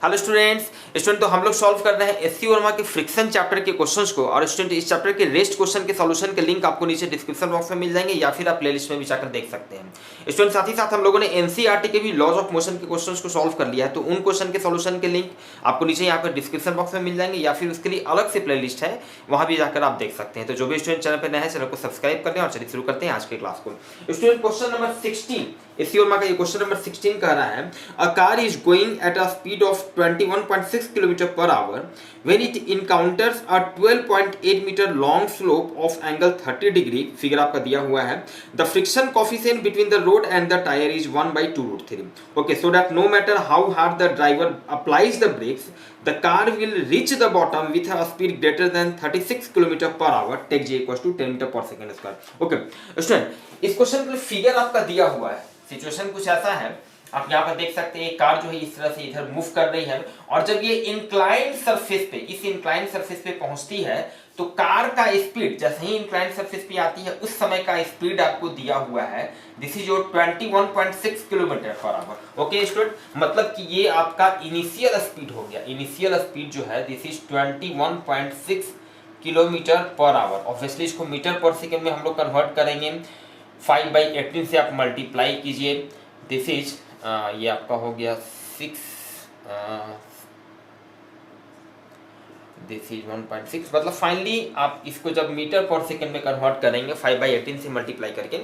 Hello student तो हम लोग सॉल्व कर रहे हैं एससी वर्मा के फ्रिक्शन चैप्टर के क्वेश्चंस को। और स्टूडेंट इस चैप्टर के रेस्ट क्वेश्चन के सॉल्यूशन के लिंक आपको नीचे डिस्क्रिप्शन बॉक्स में मिल जाएंगे या फिर आप प्लेलिस्ट में भी जाकर देख सकते हैं। स्टूडेंट साथ ही साथ हम लोगों ने एनसीईआरटी के भी लॉज ऑफ मोशन के क्वेश्चंस को सॉल्व कर लिया है, तो उन क्वेश्चन के सॉल्यूशन के लिंक आपको नीचे यहाँ पर डिस्क्रिप्शन बॉक्स में मिल जाएंगे या फिर उसके लिए अलग से प्लेलिस्ट है, वहाँ भी जाकर आप देख सकते हैं। तो जो भी स्टूडेंट चैनल पर नए हैं चैनल को सब्सक्राइब कर लें और चलिए शुरू करते हैं आज के क्लास को। Student question number 16 SC Verma का ये क्वेश्चन नंबर 16 कह रहा है a car is going at a speed of 21.6 kilometre per hour when it encounters a 12.8 meter long slope of angle 30 degree, figure आपका दिया हुआ है। The friction coefficient between the road and the tire is 1/2√3. Okay, so that no matter how hard the driver applies the brakes, the car will reach the bottom with a speed greater than 36 km per hour. Take G equals to 10 meter per second square. Okay, student इस question के लिए figure आपका दिया हुआ है। Situation कुछ ऐसा है, आप यहाँ पर देख सकते हैं कार जो है इस तरह से इधर मूव कर रही है और जब ये इंक्लाइंड सरफेस पे इस इंक्लाइंड सरफेस पे पहुंचती है तो कार का स्पीड जैसे ही इंक्लाइंड सरफेस पे आती है उस समय का स्पीड आपको दिया हुआ है। This is your 21.6 kilometre per hour. Okay student, मतलब कि ये आपका इनिशियल स्पीड हो गया। इनिशियल स्पीड जो है this is 21.6 kilometre per hour. Obviously इसको मीटर पर सेकेंड में हम लोग कन्वर्ट करेंगे। 5/18 से आप मल्टीप्लाई कीजिए। दिस इज ये आपका हो गया 6 दिस इज 1.6, मतलब फाइनली आप इसको जब मीटर पर सेकेंड में कन्वर्ट करेंगे 5/18 से मल्टीप्लाई करके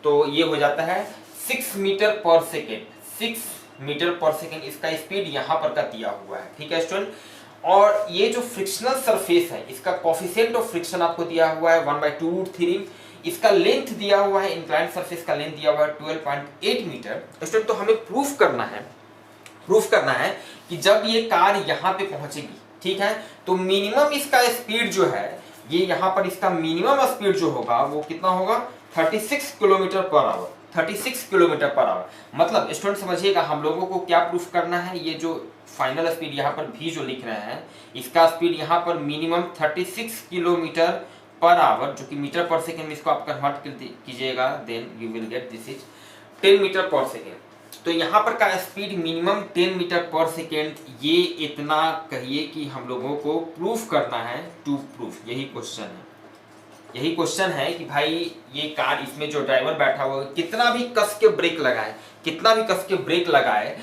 तो ये हो जाता है 6 meter per second. 6 meter per second इसका स्पीड यहाँ पर का दिया हुआ है। ठीक है स्टूडेंट, और ये जो फ्रिक्शनल सरफेस है इसका कोफिशिएंट ऑफ फ्रिक्शन आपको दिया हुआ है 1/2√3। इसका लेंथ दिया हुआ है, इंक्लाइंड सरफेस का लेंथ दिया हुआ है 12.8 मीटर। स्टूडेंट तो हमें प्रूफ करना है कि जब ये कार यहाँ पे पहुंचेगी, ठीक है, तो मिनिमम इसका स्पीड जो है ये यहाँ पर इसका मिनिमम स्पीड जो होगा वो कितना होगा 36 kilometre per hour. 36 kilometre per hour मतलब स्टूडेंट समझिएगा हम लोगों को क्या प्रूफ करना है। ये जो फाइनल स्पीड यहाँ पर भी जो लिख रहे हैं इसका स्पीड यहाँ पर मिनिमम 36 किलोमीटर पर आवर, जो कि मीटर पर सेकेंड में इसको आप कन्वर्ट कीजिएगा then you will get this is 10 meter per second. तो यहाँ पर का speed minimum 10 meter per second, ये इतना कहिए कि हम लोगों को प्रूफ करना है। टू प्रूफ यही क्वेश्चन है कि भाई ये कार इसमें जो ड्राइवर बैठा हुआ है कितना भी कस के ब्रेक लगाए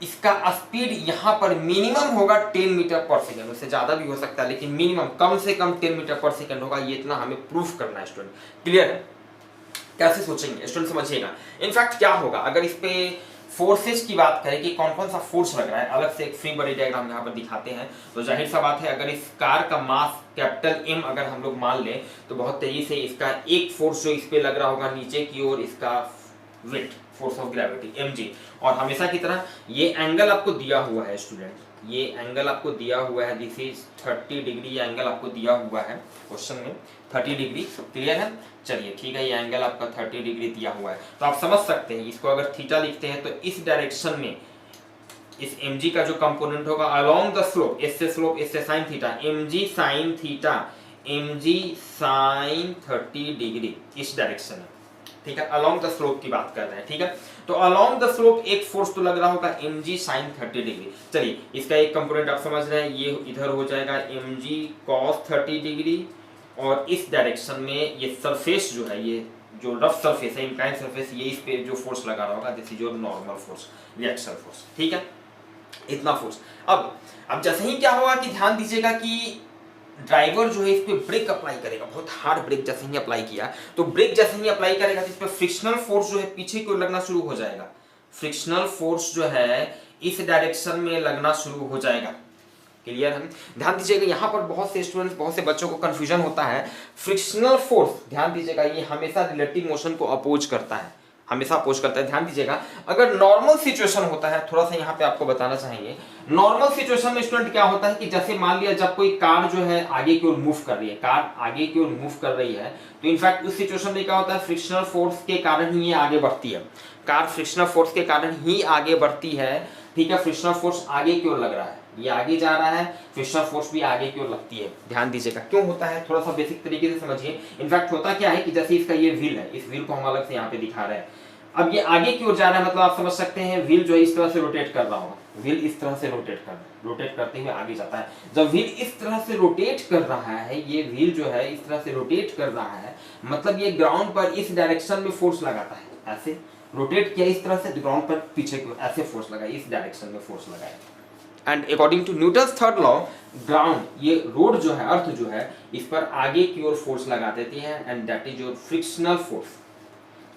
इसका स्पीड यहाँ पर मिनिमम होगा 10 मीटर पर सेकेंड। उससे ज्यादा भी हो सकता है लेकिन मिनिमम कम से कम 10 मीटर पर सेकेंड होगा। ये इतना हमें प्रूफ करना है स्टूडेंट। क्लियर है? कैसे सोचेंगे स्टूडेंट समझिएगा। इनफैक्ट क्या होगा अगर इस पे फोर्सेस की बात करें कि कौन कौन सा फोर्स लग रहा है, अलग से एक फ्री बॉडी डायग्राम यहाँ पर दिखाते हैं। तो जाहिर सा बात है अगर इस कार का मास कैपिटल M अगर हम लोग मान लें तो बहुत तेजी से इसका एक फोर्स जो इस पे लग रहा होगा नीचे की ओर, इसका weight force of gravity mg। और हमेशा की तरह ये एंगल आपको दिया हुआ है स्टूडेंट, ये एंगल आपको दिया हुआ है दिस इज 30 डिग्री। ये एंगल आपको दिया हुआ है क्वेश्चन में 30 डिग्री। क्लियर है? चलिए ठीक है, ये एंगल आपका 30 डिग्री दिया हुआ है तो आप समझ सकते हैं इसको अगर थीटा लिखते हैं तो इस डायरेक्शन में इस mg का जो कंपोनेंट होगा अलोंग द स्लोप, इससे sine theta, mg sine theta, mg sine 30 degree इस डायरेक्शन में। ठीक है, अलोंग द स्लोप की बात कर रहे हैं। ठीक है, तो अलोंग द स्लोप एक फोर्स तो लग रहा होगा mg sin 30 डिग्री। चलिए इसका एक कंपोनेंट आप समझ रहे हैं, ये इधर हो जाएगा mg cos 30 डिग्री और इस डायरेक्शन में ये सरफेस जो है, ये जो रफ सरफेस है इंक्लाइंड सरफेस, ये इस पे जो फोर्स लगा रहा होगा this is your normal force, reaction force. ठीक है, इतना फोर्स। अब जैसे ही क्या होगा कि ध्यान दीजिएगा कि ड्राइवर जो है इस पे ब्रेक अप्लाई करेगा, बहुत हार्ड ब्रेक जैसे ही अप्लाई किया तो ब्रेक जैसे ही अप्लाई करेगा तो इस पे फ्रिक्शनल फोर्स जो है पीछे की ओर लगना शुरू हो जाएगा। फ्रिक्शनल फोर्स जो है इस डायरेक्शन में लगना शुरू हो जाएगा। क्लियर है? ध्यान दीजिएगा यहाँ पर बहुत से स्टूडेंट्स, बहुत से बच्चों को कंफ्यूजन होता है। फ्रिक्शनल फोर्स ध्यान दीजिएगा ये हमेशा रिलेटिव मोशन को अपोज करता है, हमेशा अपोज करता है। ध्यान दीजिएगा अगर नॉर्मल सिचुएशन होता है, थोड़ा सा यहाँ पे आपको बताना चाहेंगे, नॉर्मल सिचुएशन में स्टूडेंट क्या होता है कि जैसे मान लिया जब कोई कार जो है आगे की ओर मूव कर रही है, कार आगे की ओर मूव कर रही है तो इनफैक्ट उस सिचुएशन में क्या होता है फ्रिक्शनल फोर्स के कारण ही ये आगे बढ़ती है। कार फ्रिक्शनल फोर्स के कारण ही आगे बढ़ती है। ठीक है, फ्रिक्शनल फोर्स आगे की ओर लग रहा है, ये आगे जा रहा है, फ्रिक्शनल फोर्स भी आगे की ओर लगती है। ध्यान दीजिएगा क्यों होता है, थोड़ा सा बेसिक तरीके से समझिए। इनफैक्ट होता क्या है कि जैसे इसका ये व्हील है, इस व्हील को हम अलग से यहाँ पे दिखा रहे हैं। अब ये आगे की ओर जा रहा है, मतलब आप समझ सकते हैं व्हील जो है इस तरह से रोटेट कर रहा होगा, व्हील इस तरह से रोटेट करते हुए आगे जाता है। जब व्हील इस तरह से रोटेट कर रहा है, ये व्हील जो है इस तरह से रोटेट कर रहा है, मतलब ये ग्राउंड पर इस डायरेक्शन में फोर्स लगाता है, ऐसे रोटेट किया इस तरह से, ग्राउंड पर पीछे को ऐसे फोर्स लगाया, इस डायरेक्शन में फोर्स लगाया। And according to Newton's third law, ground, ये रोड जो है, अर्थ जो है, इस पर आगे की ओर फोर्स लगा देती है, and that is your frictional force.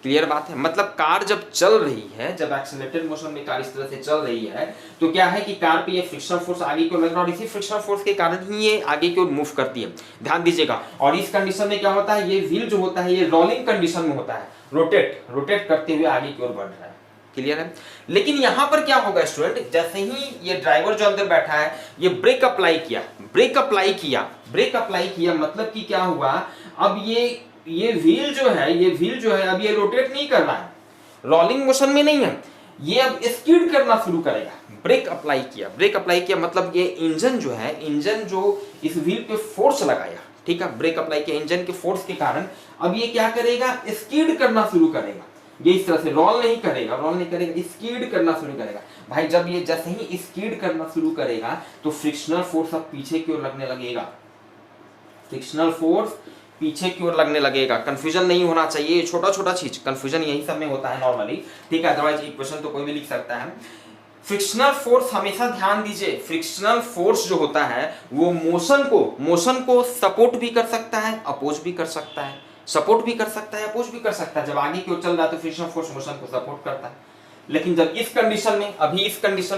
Clear बात है? मतलब कार जब चल रही है, जब एक्सेलरेटेड मोशन में कार इस तरह से चल रही है, तो क्या है कि कार पे ये फ्रिक्शनल फोर्स आगे की ओर लग रहा है, और इसी फ्रिक्शनल फोर्स के कारण ही ये आगे की ओर मूव करती है। ध्यान दीजिएगा। और इस कंडीशन में क्या होता है, ये व्हील जो होता है ये रोलिंग कंडीशन में होता है, रोटेट करते हुए आगे की ओर बढ़ रहा है। क्लियर है? लेकिन यहां पर क्या होगा स्टूडेंट, जैसे ही ये ड्राइवर जो अंदर बैठा है ये ब्रेक अप्लाई किया, मतलब कि क्या हुआ, अब ये व्हील जो है अब ये रोटेट नहीं कर रहा है, रोलिंग मोशन में नहीं है, ये अब स्किड करना शुरू करेगा। ब्रेक अप्लाई किया मतलब ये इंजन जो इस व्हील पे फोर्स लगाया, ठीक है, ब्रेक अप्लाई किया इंजन के फोर्स के कारण, अब ये क्या करेगा, स्किड करना शुरू करेगा। ये इस तरह से रोल नहीं करेगा, स्किड करना शुरू करेगा। भाई जब ये जैसे ही स्किड करना शुरू करेगा तो फ्रिक्शनल फोर्स अब पीछे की ओर लगने लगेगा, कंफ्यूजन नहीं होना चाहिए, छोटा चीज कंफ्यूजन यही सब में होता है नॉर्मली, ठीक है, अदरवाइज इक्वेशन तो कोई भी लिख सकता है। फ्रिक्शनल फोर्स, हमेशा ध्यान दीजिए, फ्रिक्शनल फोर्स जो होता है वो मोशन को सपोर्ट भी कर सकता है, अपोज भी कर सकता है, जब आगे की ओर चल रहा है तो फ्रिक्शनल फोर्स मोशन को सपोर्ट करता है। लेकिन जब इस कंडीशन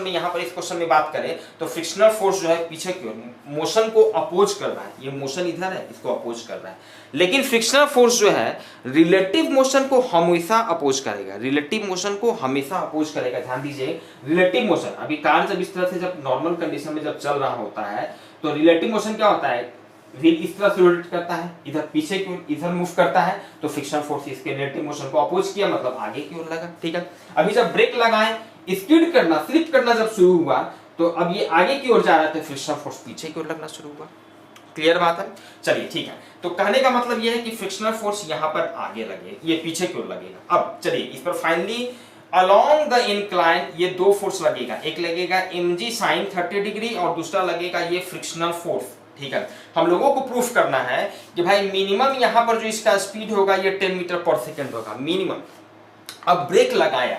में यहाँ पर इस क्वेश्चन में बात करें तो फ्रिक्शनल फोर्स जो है पीछे की ओर मोशन को अपोज कर रहा है, ये मोशन इधर है, इसको अपोज कर रहा है। लेकिन फ्रिक्शनल फोर्स जो है रिलेटिव मोशन को हमेशा अपोज करेगा, ध्यान दीजिए, रिलेटिव मोशन, अभी कार जब इस तरह से जब नॉर्मल कंडीशन में जब चल रहा होता है तो रिलेटिव मोशन क्या होता है, व्हील इस तरह से रोटेट करता है, इधर पीछे की ओर इधर मूव करता है, तो फ्रिक्शनल फोर्स इसके रिलेटिव मोशन को अपोज किया, मतलब आगे की ओर लगा। ठीक है, अभी जब ब्रेक लगाए, स्किड करना, स्लिप करना जब शुरू हुआ तो अब ये आगे की ओर जा रहा है तो फ्रिक्शनल फोर्स पीछे की ओर लगना शुरू हुआ। क्लियर बात है? चलिए ठीक है, तो कहने का मतलब ये है कि फ्रिक्शनल फोर्स यहाँ पर आगे लगे, ये पीछे की ओर लगेगा। अब चलिए इस पर फाइनली अलोंग द इंक्लाइन ये दो फोर्स लगेगा, एक लगेगा mg sin 30 डिग्री और दूसरा लगेगा ये फ्रिक्शनल फोर्स। ठीक है, हम लोगों को प्रूफ करना है कि भाई मिनिमम यहाँ पर जो इसका स्पीड होगा ये 10 मीटर पर सेकेंड होगा मिनिमम। अब ब्रेक लगाया,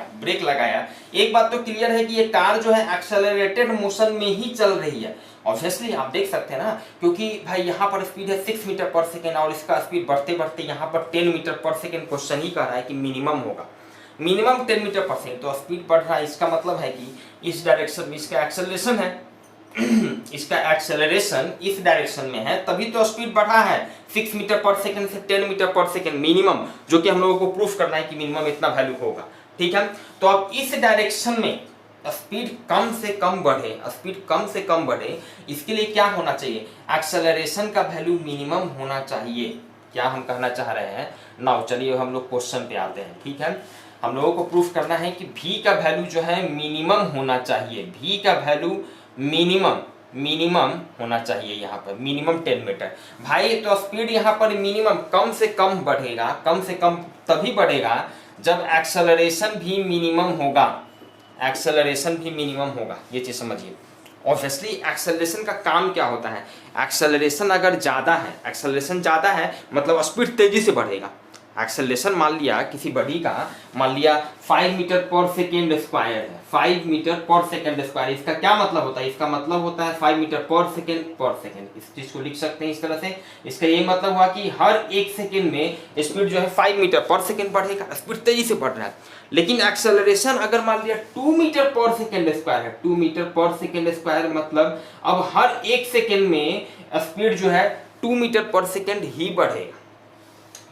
एक बात तो क्लियर है कि ये कार जो है एक्सेलरेटेड मोशन में ही चल रही है। ऑब्वियसली आप देख सकते हैं ना, क्योंकि भाई यहाँ पर स्पीड है 6 मीटर पर सेकेंड और इसका स्पीड बढ़ते बढ़ते यहाँ पर 10 मीटर पर सेकेंड क्वेश्चन ही कह रहा है कि मिनिमम होगा, मिनिमम 10 मीटर पर सेकेंड, तो स्पीड बढ़ रहा है, इसका मतलब है कि इस डायरेक्शन में इसका एक्सेलरेशन है इसका एक्सेलरेशन इस डायरेक्शन में है, तभी तो स्पीड बढ़ा है 6 मीटर पर सेकेंड से 10 मीटर पर सेकेंड मिनिमम, जो कि हम लोगों को प्रूफ करना है कि मिनिमम इतना वैल्यू होगा। ठीक है, तो अब इस डायरेक्शन में स्पीड कम से कम बढ़े, इसके लिए क्या होना चाहिए, एक्सेलरेशन का वैल्यू मिनिमम होना चाहिए। क्या हम कहना चाह रहे हैं? नाउ चलिए हम लोग क्वेश्चन पे आते हैं। ठीक है, हम लोगों को प्रूफ करना है कि v का वैल्यू जो है मिनिमम होना चाहिए, v का वैल्यू मिनिमम होना चाहिए, यहाँ पर मिनिमम 10 मीटर। भाई तो स्पीड यहाँ पर मिनिमम कम से कम बढ़ेगा, तभी बढ़ेगा जब एक्सेलरेशन भी मिनिमम होगा, ये चीज समझिए। ऑब्वियसली एक्सेलरेशन का काम क्या होता है, एक्सेलरेशन अगर ज्यादा है मतलब स्पीड तेजी से बढ़ेगा। एक्सेलरेशन मान लिया किसी बॉडी का, मान लिया 5 मीटर पर सेकेंड स्क्वायर है, 5 मीटर पर सेकेंड स्क्वायर, इसका क्या मतलब होता है, इसका मतलब होता है 5 मीटर पर सेकेंड, इस चीज को लिख सकते हैं इस तरह से। इसका ये मतलब हुआ कि हर 1 सेकेंड में स्पीड जो है 5 मीटर पर सेकेंड बढ़ेगा, स्पीड तेजी से बढ़ रहा है। लेकिन एक्सेलरेशन अगर मान लिया 2 मीटर पर सेकेंड स्क्वायर है, 2 मीटर पर सेकेंड स्क्वायर मतलब अब हर 1 सेकेंड में स्पीड जो है 2 मीटर पर सेकेंड ही बढ़ेगा।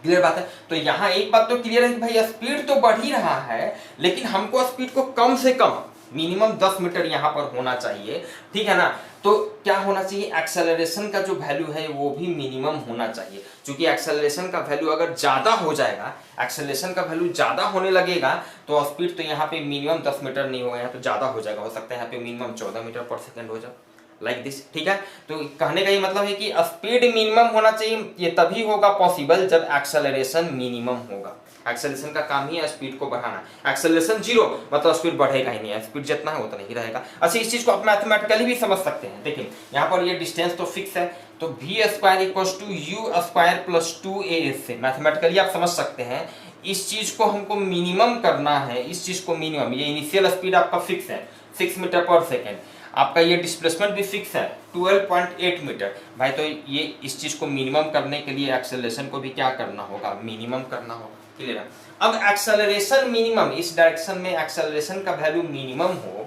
क्लियर बात है? तो यहाँ एक बात तो क्लियर है कि भाई स्पीड तो बढ़ ही रहा है, लेकिन हमको स्पीड को कम से कम मिनिमम 10 मीटर यहाँ पर होना चाहिए। ठीक है ना, तो क्या होना चाहिए, एक्सेलरेशन का जो वैल्यू है वो भी मिनिमम होना चाहिए। क्योंकि एक्सेलरेशन का वैल्यू अगर ज्यादा हो जाएगा, एक्सेलरेशन का वैल्यू ज्यादा होने लगेगा तो स्पीड तो यहाँ पे मिनिमम 10 मीटर नहीं होगा, यहाँ तो ज्यादा हो जाएगा, हो सकता है यहाँ पे मिनिमम 14 मीटर पर सेकेंड हो जाए, लाइक दिस। ठीक है, तो कहने का ये मतलब है कि स्पीड मिनिमम होना चाहिए, ये तभी होगा पॉसिबल जब एक्सेलरेशन मिनिमम होगा। एक्सेलरेशन का काम ही है स्पीड को बढ़ाना। एक्सेलरेशन 0 मतलब स्पीड बढ़ेगा ही नहीं, स्पीड जितना है उतना ही रहेगा। अच्छा, इस चीज को आप मैथमेटिकली भी समझ सकते हैं। देखिए यहाँ पर ये डिस्टेंस तो फिक्स है, तो v square equals to u square plus 2as से मैथमेटिकली आप समझ सकते हैं इस चीज को हमको मिनिमम करना है, इस चीज को मिनिमम, ये इनिशियल स्पीड आपका फिक्स है 6 मीटर पर सेकेंड, आपका ये डिस्प्लेसमेंट भी फिक्स है 12.8 मीटर भाई। तो ये इस चीज को मिनिमम करने के लिए एक्सेलरेशन को भी क्या करना होगा, मिनिमम करना होगा। क्लियर है? अब एक्सेलरेशन मिनिमम, इस डायरेक्शन में एक्सेलरेशन का वैल्यू मिनिमम हो,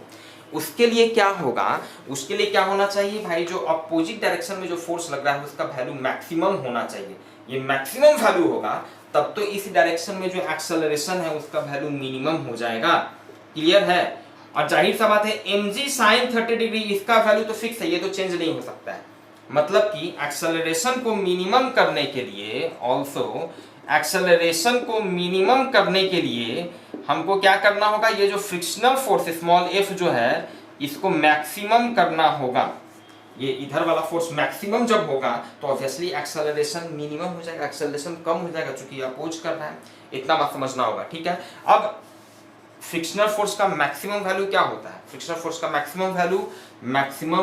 उसके लिए क्या होगा, उसके लिए क्या होना चाहिए भाई, जो अपोजिट डायरेक्शन में जो फोर्स लग रहा है उसका वैल्यू मैक्सिमम होना चाहिए। ये मैक्सिमम वैल्यू होगा तब तो इस डायरेक्शन में जो एक्सेलरेशन है उसका वैल्यू मिनिमम हो जाएगा। क्लियर है? और जाहिर सा बात है mg sin 30 डिग्री इसका वैल्यू तो फिक्स है, ये तो चेंज नहीं हो सकता है। मतलब कि एक्सेलरेशन को मिनिमम करने के लिए, ऑल्सो एक्सेलरेशन को मिनिमम करने के लिए हमको क्या करना होगा, ये जो फ्रिक्शनल फोर्स स्मॉल f जो है इसको मैक्सिमम करना होगा। ये इधर वाला फोर्स मैक्सिमम जब होगा तो ऑब्वियसली एक्सेलरेशन मिनिमम हो जाएगा, एक्सेलरेशन कम हो जाएगा चूंकि अपोज कर रहा है। इतना बात समझना होगा, ठीक है? अब फ्रिक्शनल फोर्स का मैक्सिमम वैल्यू क्या होता है? फ्रिक्शनल फोर्स का मैक्सिमम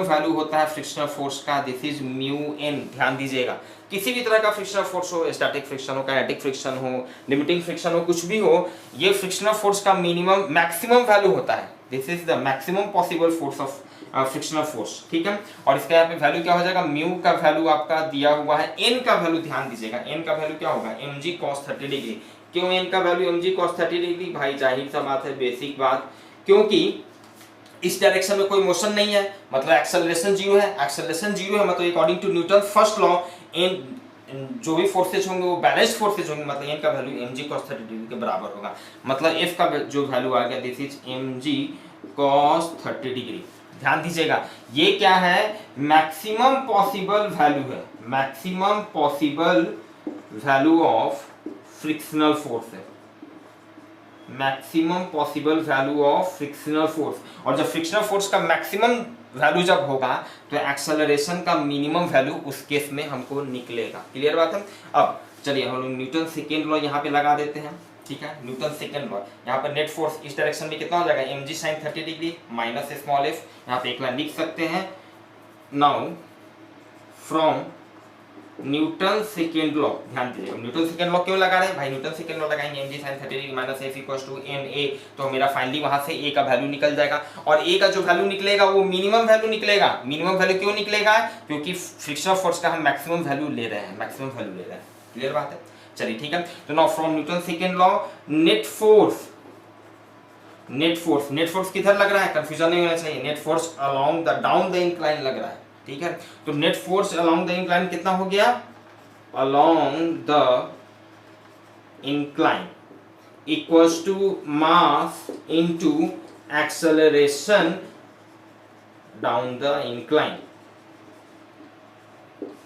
वैल्यू होता है फ्रिक्शनल फोर्स का, दिस इज म्यू एन। ध्यान दीजिएगा, किसी भी तरह का फ्रिक्शनल फोर्स हो, स्टैटिक फ्रिक्शन हो, काइनेटिक फ्रिक्शन हो, लिमिटिंग फ्रिक्शन हो, कुछ भी हो, ये फ्रिक्शनल फोर्स का मिनिमम मैक्सिमम वैल्यू होता है। This is the maximum possible force of frictional force, ठीक है? और इसका यहाँ पे वैल्यू क्या हो जाएगा, म्यू का वैल्यू आपका दिया हुआ है, एन का वैल्यू ध्यान दीजिएगा, एन का वैल्यू क्या होगा, mg cos 30 डिग्री। क्यों एन का वैल्यू mg cos 30 डिग्री भाई? जाहिर सा बात है, बेसिक बात, क्योंकि इस डायरेक्शन में कोई मोशन नहीं है, मतलब एक्सेलरेशन 0 है, एक्सेलरेशन 0 है मतलब according to Newton first law N जो भी फोर्सेज होंगे वो बैलेंस्ड फोर्सेज होंगे, मतलब एन का वैल्यू mg cos 30 डिग्री के बराबर होगा। मतलब f का जो वैल्यू आ गया this is mg cos 30 degree. ध्यान दीजिएगा, ये क्या है, मैक्सिमम पॉसिबल वैल्यू है, maximum possible value of frictional force है, maximum possible value of frictional force. और जब फ्रिक्शनल फोर्स का मैक्सिमम वैल्यू जब होगा तो एक्सेलरेशन का मिनिमम वैल्यू उस केस में हमको निकलेगा। क्लियर बात है? अब चलिए हम लोग न्यूटन सेकेंड लॉ यहाँ पे लगा देते हैं, ठीक है? न्यूटन सेकेंड लॉ, यहाँ पर नेट फोर्स इस डायरेक्शन में कितना हो जाएगा, mg sin 30 degree minus small f, यहाँ पे एक लाइन लिख सकते हैं। Now from Newton second law, ध्यान दीजिएगा न्यूटन सेकेंड लॉ क्यों लगा रहे हैं भाई, न्यूटन सेकेंड लॉ लगाएंगे mg sin 30 degree minus f equals to ma, तो मेरा फाइनली वहां से a का वैल्यू निकल जाएगा। और a का जो वैल्यू निकलेगा वो मिनिमम वैल्यू निकलेगा। मिनिमम वैल्यू क्यों निकलेगा, क्योंकि फ्रिक्शनल फोर्स का हम मैक्सिमम वैल्यू ले रहे हैं, मैक्सिमम वैल्यू ले रहे हैं। क्लियर बात है? चलिए ठीक है, तो now from Newton second law net force किधर लग रहा है, कंफ्यूजन नहीं होना चाहिए, net force along the down the incline लग रहा है, ठीक है? तो net force along the incline कितना हो गया, along the incline equals to mass into acceleration down the incline.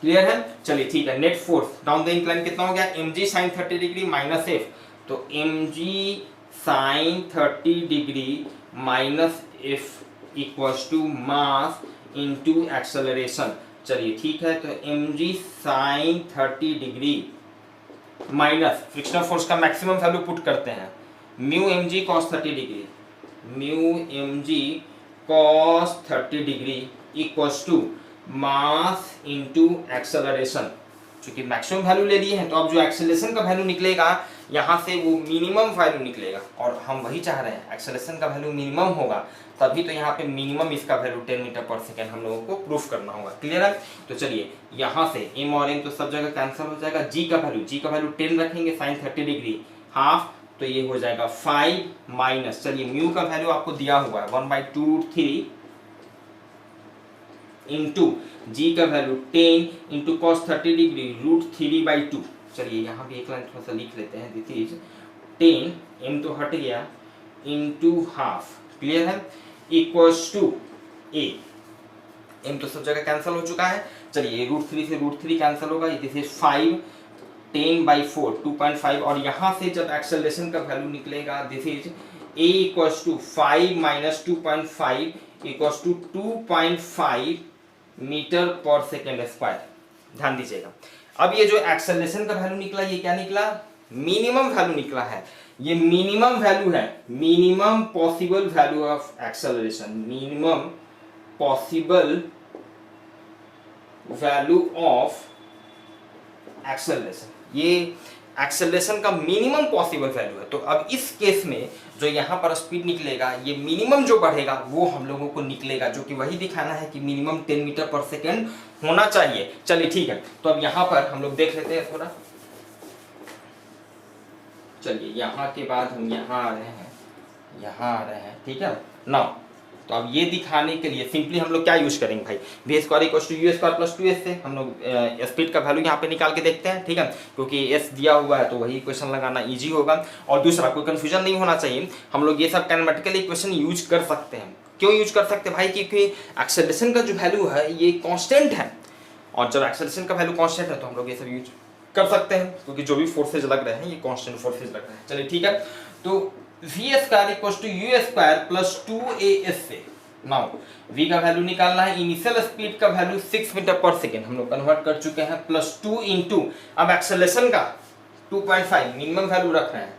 Clear है? चलिए ठीक है, net force down the incline कितना हो गया, mg sin 30 degree minus f, तो mg sin 30 degree minus f equals to mass into acceleration. चलिए ठीक है, तो mg sin 30 degree minus frictional force का मैक्सिमम वैल्यू पुट करते हैं, mu mg cos 30 degree, mu mg cos 30 degree equals to mass into acceleration. चूंकि maximum value ले लिए हैं तो अब जो एक्सेलरेशन का वैल्यू निकलेगा यहाँ से वो मिनिमम वैल्यू निकलेगा, और हम वही चाह रहे हैं, एक्सेलरेशन का वैल्यू मिनिमम होगा तभी तो यहाँ पे मिनिमम इसका वैल्यू 10 मीटर पर सेकेंड हम लोगों को प्रूफ करना होगा। क्लियर है? तो चलिए यहाँ से m और n तो सब जगह कैंसिल हो जाएगा, g का वैल्यू 10 रखेंगे sin 30 डिग्री हाफ, तो ये हो जाएगा 5 माइनस, चलिए म्यू का वैल्यू आपको दिया हुआ है 1/2√3 इंटू जी का वैल्यू 10 इंटू cos 30 डिग्री √3/2। चलिए यहाँ भी एक लाइन थोड़ा सा लिख लेते हैं, दिस इज 10 m तो हट गया इंटू हाफ। क्लियर है? इक्वल्स टू a, m तो सब जगह कैंसिल हो चुका है। चलिए √3 से √3 कैंसिल होगा, दिस इज 5 10/4 2.5, और यहाँ से जब एक्सेलरेशन का वैल्यू निकलेगा this is a equals to 5 minus 2.5 equals to 2.5 meter per second square. ध्यान दीजिएगा, अब ये जो एक्सेलरेशन का वैल्यू निकला ये क्या निकला, मिनिमम वैल्यू निकला है, ये मिनिमम वैल्यू है, minimum possible value of acceleration, minimum possible value of acceleration, ये एक्सेलरेशन का मिनिमम पॉसिबल वैल्यू है। तो अब इस केस में जो यहाँ पर स्पीड निकलेगा, ये मिनिमम जो बढ़ेगा वो हम लोगों को निकलेगा, जो कि वही दिखाना है कि मिनिमम 10 मीटर पर सेकेंड होना चाहिए। चलिए ठीक है, तो अब यहाँ पर हम लोग देख लेते हैं थोड़ा। चलिए यहाँ के बाद हम यहाँ आ रहे हैं, यहाँ आ रहे हैं, ठीक है ना। तो अब ये दिखाने के लिए सिंपली हम लोग क्या यूज करेंगे भाई, v square equal to u square plus 2s से हम लोग स्पीड का वैल्यू यहाँ पे निकाल के देखते हैं, ठीक है, क्योंकि s दिया हुआ है तो वही इक्वेशन लगाना इजी होगा। और दूसरा, कोई कंफ्यूजन नहीं होना चाहिए, हम लोग ये सब काइनेमेटिकल इक्वेशन यूज कर सकते हैं। क्यों यूज कर सकते हैं भाई, क्योंकि एक्सेलरेशन का जो वैल्यू है ये कॉन्स्टेंट है, और जब एक्सेलरेशन का वैल्यू कॉन्स्टेंट है तो हम लोग ये सब यूज कर सकते हैं, क्योंकि जो भी फोर्सेज लग रहे हैं ये कांस्टेंट फोर्सेज लग रहे हैं। चलिए ठीक है, तो v square equal to u square plus 2as से नाउ v का वैल्यू निकालना है, इनिशियल स्पीड का वैल्यू 6 मीटर पर सेकेंड हम लोग कन्वर्ट कर चुके हैं, प्लस 2 इंटू अब एक्सेलरेशन का 2.5 मिनिमम वैल्यू रख रहे हैं,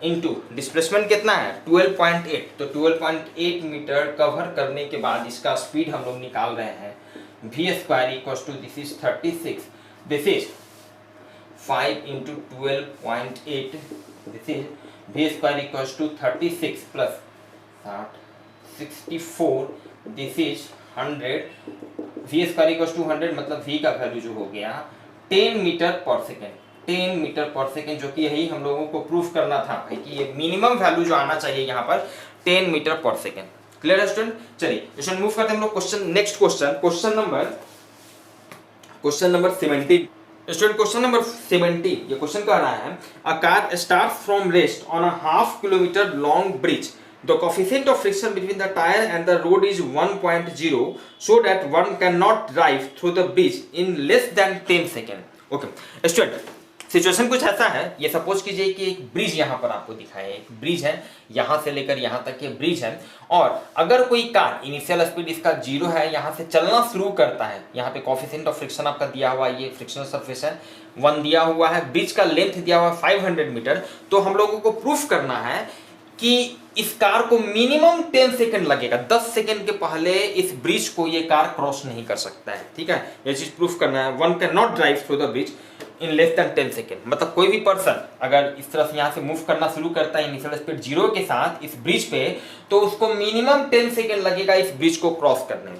इंटू डिस्प्लेसमेंट कितना है 12.8, तो 12.8 मीटर कवर करने के बाद इसका स्पीड हम लोग निकाल रहे हैं, v square equal to this is 36, this is 5 into 12.8, this is v square equals to 36 plus 64, this is 100, v square equals to 100 मतलब v का वैल्यू जो हो गया 10 meter per second, 10 meter per second, जो कि यही हम लोगों को प्रूफ करना था भाई कि ये मिनिमम वैल्यू जो आना चाहिए यहाँ पर 10 मीटर पर सेकेंड। क्लियर है स्टूडेंट। चलिए स्टूडेंट मूव करते हैं हम लोग question, next question, question number 70। Student question number 70, ये क्वेश्चन कह रहा है a car starts from rest on a half kilometre long bridge, the coefficient of friction between the tyre and the road is 1.0 so that one can not drive through the bridge in less than 10 second. Okay student, situation कुछ ऐसा है, ये suppose कीजिए कि एक bridge यहाँ पर आपको दिखाए, एक ब्रिज है, यहाँ से लेकर यहाँ तक ये ब्रिज है, और अगर कोई कार इनिशियल स्पीड इसका 0 है, यहाँ से चलना शुरू करता है, यहाँ पे कोएफिशिएंट ऑफ फ्रिक्शन आपका दिया हुआ है, ये फ्रिक्शनल सरफेस है 1 दिया हुआ है, ब्रिज का लेंथ दिया हुआ है 500 मीटर, तो हम लोगों को प्रूफ करना है कि इस कार को मिनिमम 10 सेकंड लगेगा, 10 सेकंड के पहले इस ब्रिज को ये कार क्रॉस नहीं कर सकता है, ठीक है, ये चीज प्रूफ करना है। One can not drive through the bridge in less than 10 second, मतलब कोई भी पर्सन अगर इस तरह से यहाँ से मूव करना शुरू करता है इनिशियल स्पीड 0 के साथ इस ब्रिज पे, तो उसको मिनिमम 10 सेकंड लगेगा इस ब्रिज को क्रॉस करने में।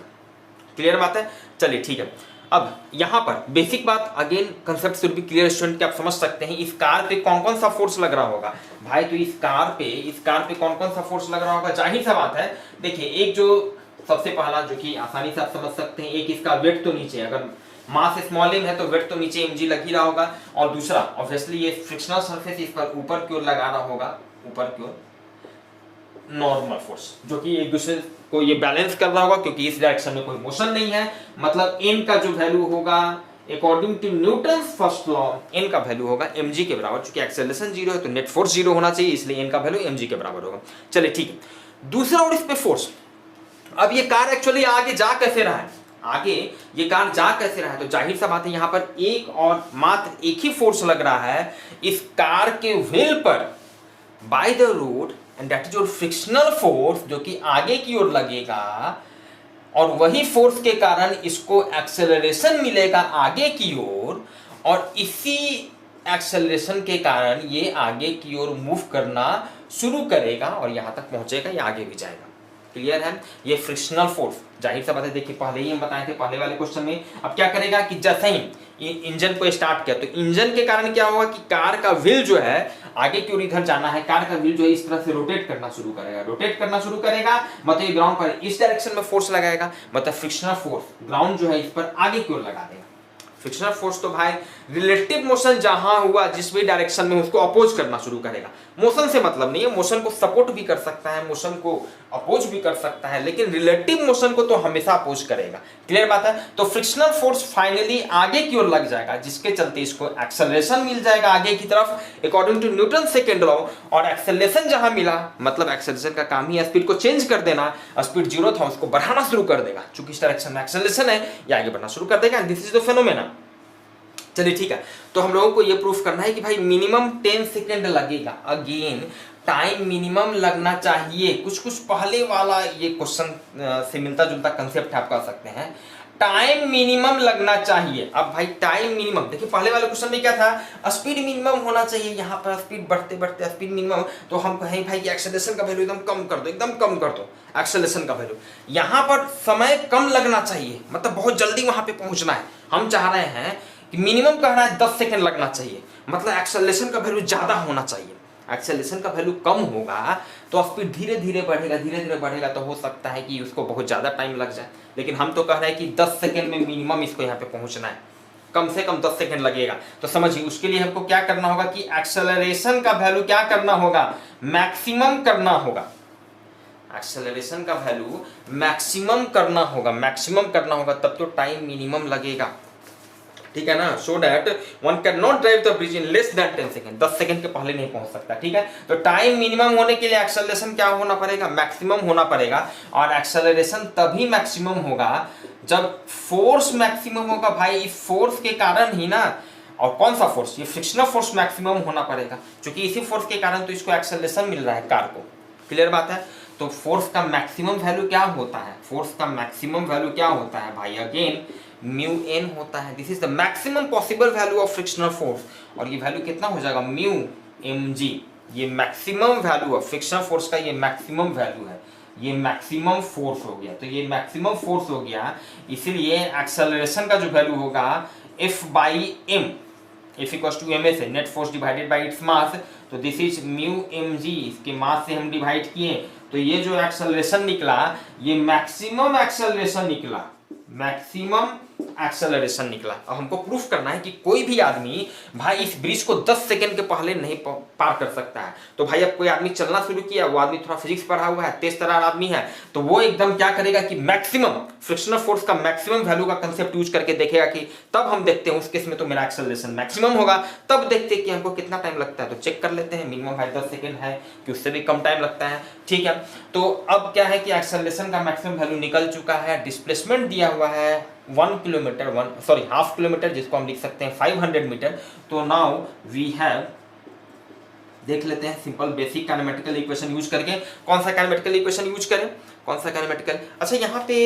क्लियर बात है। चलिए ठीक है, अब यहाँ पर बेसिक बात, again concept should be clear student, कि आप समझ सकते हैं इस कार पे कौन कौन सा फोर्स लग रहा होगा भाई। तो इस कार पे कौन कौन सा फोर्स लग रहा होगा, जाहिर सा बात है, देखिए एक जो सबसे पहला जो कि आसानी से आप समझ सकते हैं, एक इसका वेट तो नीचे, अगर मास स्मॉल m है तो वेट तो नीचे mg लग ही रहा होगा, और दूसरा ऑब्वियसली ये फ्रिक्शनल सरफेस इस पर ऊपर की ओर लगा रहा होगा, ऊपर की ओर नॉर्मल फोर्स, जो कि एक दूसरे को ये बैलेंस कर रहा होगा, क्योंकि इस डायरेक्शन में कोई मोशन नहीं है, मतलब n का जो वैल्यू होगा according to Newton's first law n का वैल्यू होगा mg के बराबर, क्योंकि एक्सेलरेशन 0 है तो नेट फोर्स 0 होना चाहिए, इसलिए n का वैल्यू mg के बराबर होगा। चलिए ठीक है, दूसरा और इस पे फोर्स, अब ये कार एक्चुअली आगे जा कैसे रहा है, आगे ये कार जा कैसे रहा है, तो जाहिर सा बात है यहाँ पर एक और मात्र एक ही फोर्स लग रहा है इस कार के व्हील पर by the road, and that is your frictional force, जो कि आगे की ओर लगेगा, और वही फोर्स के कारण इसको एक्सेलरेशन मिलेगा आगे की ओर, और इसी एक्सेलरेशन के कारण ये आगे की ओर मूव करना शुरू करेगा और यहाँ तक पहुंचेगा, ये आगे भी जाएगा। क्लियर है, ये फ्रिक्शनल फोर्स, जाहिर सा बात है, देखिए पहले ही हम बताए थे पहले वाले क्वेश्चन में। अब क्या करेगा कि जैसे ही इंजन को स्टार्ट किया तो इंजन के कारण क्या होगा कि कार का व्हील जो है आगे की ओर इधर जाना है, कार का व्हील जो है इस तरह से रोटेट करना शुरू करेगा, मतलब ये ग्राउंड पर इस डायरेक्शन में फोर्स लगाएगा, मतलब फ्रिक्शनल फोर्स ग्राउंड जो है इस पर आगे की ओर लगा देगा। फ्रिक्शनल फोर्स तो भाई रिलेटिव मोशन जहां हुआ जिस भी डायरेक्शन में उसको अपोज करना शुरू करेगा। मोशन से मतलब नहीं है, मोशन को सपोर्ट भी कर सकता है, मोशन को अपोज भी कर सकता है, लेकिन रिलेटिव मोशन को तो हमेशा अपोज करेगा। क्लियर बात है। तो फ्रिक्शनल फोर्स फाइनली आगे की ओर लग जाएगा, जिसके चलते इसको एक्सेलरेशन मिल जाएगा आगे की तरफ according to Newton second law. और एक्सेलरेशन जहां मिला मतलब एक्सेलरेशन का काम ही स्पीड को चेंज कर देना, स्पीड 0 था उसको बढ़ाना शुरू कर देगा, चूंकि इस डायरेक्शन में एक्सेलरेशन है ये आगे बढ़ना शुरू कर देगा। This is the phenomena. चलिए ठीक है, तो हम लोगों को ये प्रूफ करना है कि भाई मिनिमम 10 सेकेंड लगेगा। अगेन टाइम मिनिमम लगना चाहिए। कुछ कुछ पहले वाला ये क्वेश्चन से मिलता जुलता कंसेप्ट आप कह सकते हैं, टाइम मिनिमम लगना चाहिए। अब भाई टाइम मिनिमम देखिए, पहले वाले क्वेश्चन में क्या था, स्पीड मिनिमम होना चाहिए, यहाँ पर स्पीड बढ़ते बढ़ते स्पीड मिनिमम, तो हम कहें भाई एक्सेलरेशन का वैल्यू एकदम कम कर दो, एकदम कम कर दो एक्सेलरेशन का वैल्यू। यहाँ पर समय कम लगना चाहिए, मतलब बहुत जल्दी वहां पे पहुंचना है। हम चाह रहे हैं कि मिनिमम कह रहा है 10 सेकेंड लगना चाहिए, मतलब एक्सेलरेशन का वैल्यू ज्यादा होना चाहिए। एक्सेलरेशन का वैल्यू कम होगा तो स्पीड धीरे धीरे बढ़ेगा, तो हो सकता है कि उसको बहुत ज़्यादा टाइम लग जाए। लेकिन हम तो कह रहे हैं कि 10 सेकेंड में मिनिमम इसको यहाँ पे पहुँचना है, कम से कम 10 सेकेंड लगेगा। तो समझिए उसके लिए हमको क्या करना होगा कि एक्सेलरेशन का वैल्यू क्या करना होगा, मैक्सिमम करना होगा। एक्सेलरेशन का वैल्यू मैक्सिमम करना होगा, तब तो टाइम मिनिमम लगेगा, ठीक है ना। So that one can not drive the bridge in less than 10 second, 10 second के पहले नहीं पहुंच सकता, ठीक है। तो टाइम मिनिमम होने के लिए एक्सेलरेशन क्या होना पड़ेगा, मैक्सिमम होना पड़ेगा। और एक्सेलरेशन तभी मैक्सिमम होगा जब फोर्स मैक्सिमम होगा। भाई इस फोर्स के कारण ही ना, और कौन सा फोर्स, ये फ्रिक्शनल फोर्स मैक्सिमम होना पड़ेगा, क्योंकि इसी फोर्स के कारण तो इसको एक्सेलरेशन मिल रहा है कार को। क्लियर बात है। तो फोर्स का मैक्सिमम वैल्यू क्या होता है, फोर्स का मैक्सिमम वैल्यू क्या होता है भाई, अगेन म्यू एन होता है। This is the maximum possible value of frictional force, और ये वैल्यू कितना हो जाएगा, म्यू एम जी। ये maximum value of frictional force का ये मैक्सिमम वैल्यू है, ये मैक्सिमम फोर्स हो गया। तो ये मैक्सिमम फोर्स हो गया, इसीलिए एक्सेलरेशन का जो वैल्यू होगा F by M, F equal to M S है, net force divided by its mass. तो this is mu M G, इसके मास से हम डिवाइड किए, तो ये जो एक्सेलरेशन निकला ये मैक्सिमम एक्सेलरेशन निकला, मैक्सिमम एक्सेलरेशन निकला। अब हमको प्रूफ करना है कि कोई भी आदमी भाई इस ब्रिज को 10 सेकंड के पहले नहीं पार कर सकता है। तो भाई अब कोई आदमी चलना शुरू किया, वो आदमी थोड़ा फिजिक्स पढ़ा हुआ है, तेज तर्रार आदमी है, तो वो एकदम क्या करेगा कि मैक्सिमम फ्रिक्शनल फोर्स का मैक्सिमम वैल्यू का कंसेप्ट यूज करके देखेगा कि तब हम देखते हैं उस केस में तो मेरा एक्सेलरेशन मैक्सिमम होगा, तब देखते हैं कि हमको कितना टाइम लगता है। तो चेक कर लेते हैं, मिनिमम है 10 सेकंड है कि उससे भी कम टाइम लगता है, ठीक है। तो अब क्या है कि एक्सेलरेशन का मैक्सिमम वैल्यू निकल चुका है, डिस्प्लेसमेंट दिया हुआ है 1 किलोमीटर, हाफ किलोमीटर, जिसको हम लिख सकते हैं 500 मीटर। तो नाउ वी हैव, देख लेते हैं simple basic kinematical equation use करके। कौन सा काइनेमेटिकल इक्वेशन यूज करें, कौन सा काइनेमेटिकल, अच्छा यहाँ पे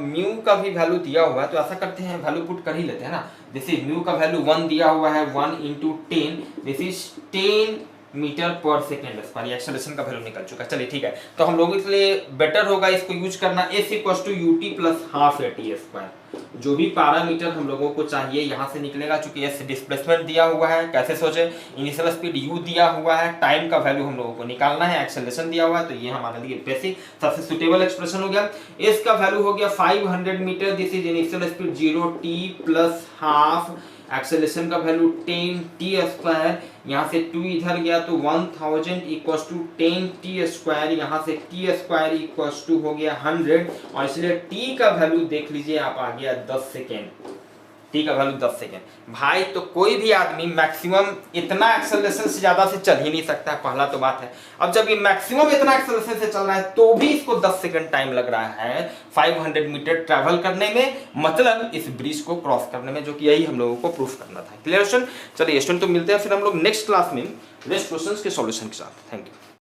म्यू का भी वैल्यू दिया हुआ है, तो ऐसा करते हैं वैल्यू पुट कर ही लेते हैं ना। दिस इज म्यू का वैल्यू 1 दिया हुआ है, 1 × 10, this is 10 meter per second square, acceleration का वैल्यू निकल चुका है। चलिए ठीक है, तो हम लोगों के लिए बेटर होगा इसको यूज करना, s equal to ut plus half at square. जो भी पैरामीटर हम लोगों को चाहिए यहाँ से निकलेगा, चूंकि s डिस्प्लेसमेंट दिया हुआ है, कैसे सोचे, इनिशियल स्पीड u दिया हुआ है, टाइम का वैल्यू हम लोगों को निकालना है, एक्सेलरेशन दिया हुआ है, तो ये हमारे लिए बेसिक सबसे सुटेबल एक्सप्रेशन हो गया। s का वैल्यू हो गया 500 meter, this is initial speed 0t plus half, acceleration का वैल्यू 10t स्क्वायर, यहाँ से 2 इधर गया तो 1000 इक्वल्स टू 10t स्क्वायर, यहाँ से t स्क्वायर इक्वल्स टू हो गया 100, और इसलिए t का वैल्यू देख लीजिए आप आ गया 10 सेकेंड, t का वैल्यू 10 सेकेंड। भाई तो कोई भी आदमी मैक्सिमम इतना एक्सेलरेशन से ज्यादा से चल ही नहीं सकता, पहला तो बात है। अब जब ये मैक्सिमम इतना एक्सेलरेशन से चल रहा है तो भी इसको 10 सेकेंड टाइम लग रहा है 500 मीटर ट्रैवल करने में, मतलब इस ब्रिज को क्रॉस करने में, जो कि यही हम लोगों को प्रूफ करना था। क्लियर स्टूडेंट, चलिए स्टूडेंट तो मिलते हैं फिर हम लोग नेक्स्ट क्लास में नेक्स्ट क्वेश्चंस के सॉल्यूशन के साथ। Thank you.